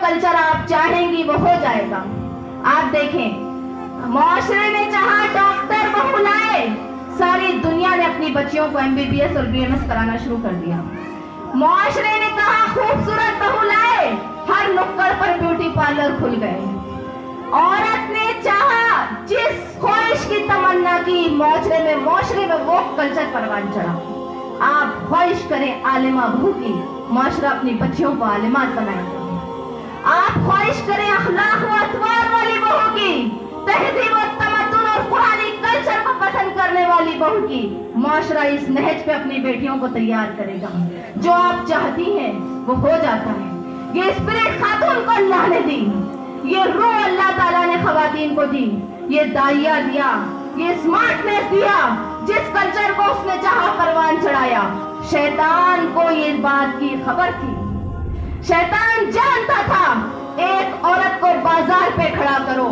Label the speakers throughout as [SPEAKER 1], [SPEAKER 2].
[SPEAKER 1] Culture आप चाहेंगी वो हो जाएगा। आप देखें, मुआशरे ने चाहा डॉक्टर बहू लाए, सारी दुनिया ने अपनी बच्चियों को MBBS और BMS कराना शुरू कर दिया। मुआशरे ने कहा खूबसूरत बहू लाए, हर नुक्कड़ पर ब्यूटी पार्लर खुल गए। औरत ने चाहा, जिस ख्वाहिश की तमन्ना की, मुआशरे में वो कल्चर परवान चढ़ा। आप ख्वाहिश करें आलिमा बहू की, मुआशरा अपनी बच्चियों को आलिमात बनाएगा। आप ख्वाहिश करें अखलाक व अतवार वाली बहू की, तहजीब व तमद्दुन और पुरानी कल्चर को पसंद करने वाली बहू की, मुआशरा इस नहज पे अपनी बेटियों को तैयार करेगा। जो आप चाहती हैं वो हो जाता है। ये स्पिरिट खातून को अल्लाह ने दी, ये रूह अल्लाह ताला ने खवातीन को दी, ये दाइया दिया, ये स्मार्टनेस दिया, जिस कल्चर को उसने चाहा परवान चढ़ाया। शैतान को ये बात की खबर थी, शैतान जानता था एक औरत को बाजार पे खड़ा करो,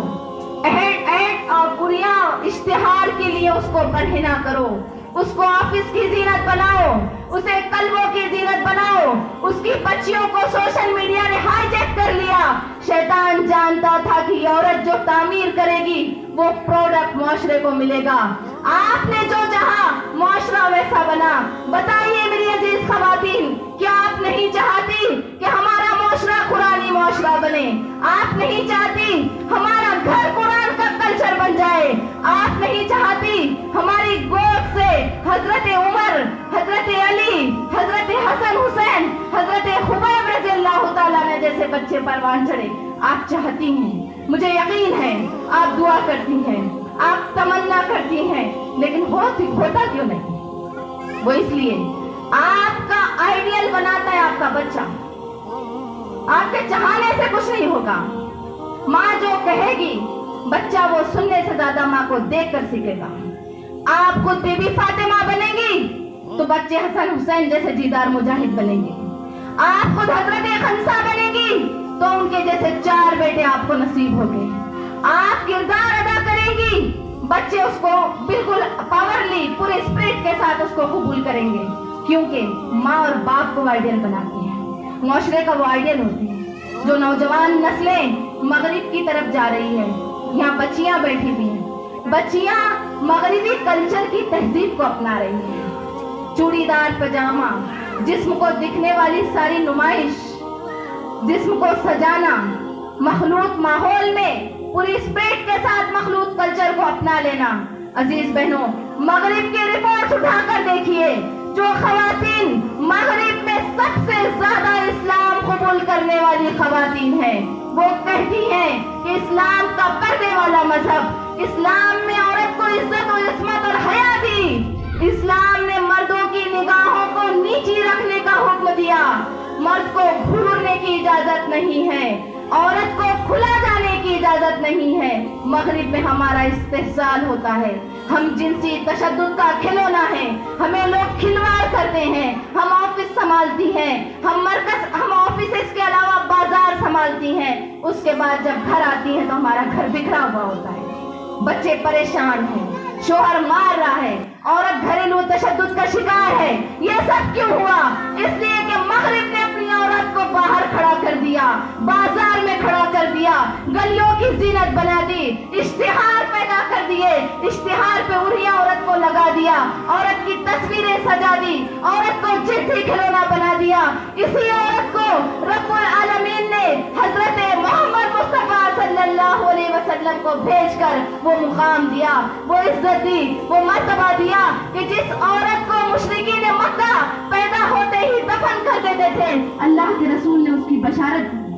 [SPEAKER 1] ऐड और पुरिया इश्तिहार के लिए उसको बरहिना करो, उसको ऑफिस की जीनत बनाओ, उसे कल्बों की जीनत बनाओ, उसकी बच्चियों को सोशल मीडिया ने हाईजैक कर लिया। शैतान जानता था कि ये औरत जो तामीर करेगी वो प्रोडक्ट मुआशरे को मिलेगा। आपने जो चाहा मुआशरा वैसा बना। बताइए मेरी अजीज खवातीन, क्या आप नहीं चाहती कि हमारा मुआशरा कुरानी मुआशरा बने? आप नहीं चाहती हमारा घर कुरान का कल्चर बन जाए? आप नहीं चाहती हमारी गोद से हजरत उमर, हजरत अली, हजरत हसन हुसैन, हजरत खुबैब रज़ियल्लाहु ताला ने जैसे बच्चे परवान चढ़े? आप चाहती हैं, मुझे यकीन है, आप दुआ करती हैं, आप तमन्ना करती हैं, लेकिन होता क्यों नहीं? वो इसलिए आपका आइडियल बनाता है आपका बच्चा। आपके चाहने से कुछ नहीं होगा। माँ जो कहेगी बच्चा वो सुनने से ज्यादा माँ को देखकर सीखेगा। आप खुद बीबी फातिमा बनेंगी तो बच्चे हसन हुसैन जैसे दीदार मुजाहिद बनेंगे। आप खुद हजरत खंसा बनेंगी तो उनके जैसे 4 बेटे आपको नसीब होंगे। आप किरदार अदा करेंगी, बच्चे उसको बिल्कुल पावरली पूरे स्पिरिट के साथ उसको कबूल करेंगे, क्योंकि माँ और बाप को आइडियल बनाती है, मुआशरे का वो आइडियल होती है। जो नौजवान नस्लें मगरिब की तरफ जा रही है, यहाँ बच्चियां बैठी हुई हैं, बच्चियां मगरिबी कल्चर की तहजीब को अपना रही हैं। चूड़ीदार पजामा, जिस्म को दिखने वाली सारी नुमाइश, जिस्म को सजाना, मखलूत माहौल में पूरी स्पिरिट के साथ मखलूत कल्चर को अपना लेना। अजीज बहनों, मगरिब की रिपोर्ट उठाकर देखिए, जो खवातीन मगरिब में सबसे ज्यादा इस्लाम कबूल करने वाली खवातीन हैं, वो कहती हैं कि इस्लाम का पर्दे वाला मजहब, इस्लाम में औरत को इज्जत और इस्मत और हया दी। इस्लाम ने मर्दों की निगाहों को नीची रखने का हुक्म दिया। मर्द को घूरने की इजाजत नहीं है, औरत को खुला जाने की इजाजत नहीं है। मगरिब में हमारा इस्तेहसाल होता है, हम जिनसी तशद्दुद का खिलौना है, हमें लोग खिलवाड़ करते हैं। हम ऑफिस संभालती हैं, हम ऑफिस के अलावा बाजार संभालती हैं, उसके बाद जब घर आती हैं तो हमारा घर बिखरा हुआ होता है, बच्चे परेशान हैं, शोहर मार रहा है, औरत घरेलू तशद्दुद का शिकार है। ये सब क्यों हुआ? इसलिए कि मगरिब ने अपनी औरत को बाहर खड़ा कर दिया, बाजार में खड़ा कर दिया, गलियों की जीनत बना दी, इश्तिहार पैदा कर दिए, इश्तिहार पे उड़िया औरत को लगा दिया, औरत की तस्वीरें सजा दी, औरत को जिद्दी खिलौना बना दिया। इसी औरत को रब्बुल आलमीन ने हजरत मोहम्मद मुस्तफा सल्लल्लाहु अलैहि वसल्लम को भेजकर वो मुकाम दिया, वो इज्जत दी, वो मर्तबा दिया कि जिस औरत को मुशरिकीन मक्का पैदा होते ही दफन कर देते थे, अल्लाह के रसूल ने उसकी बशारत दी।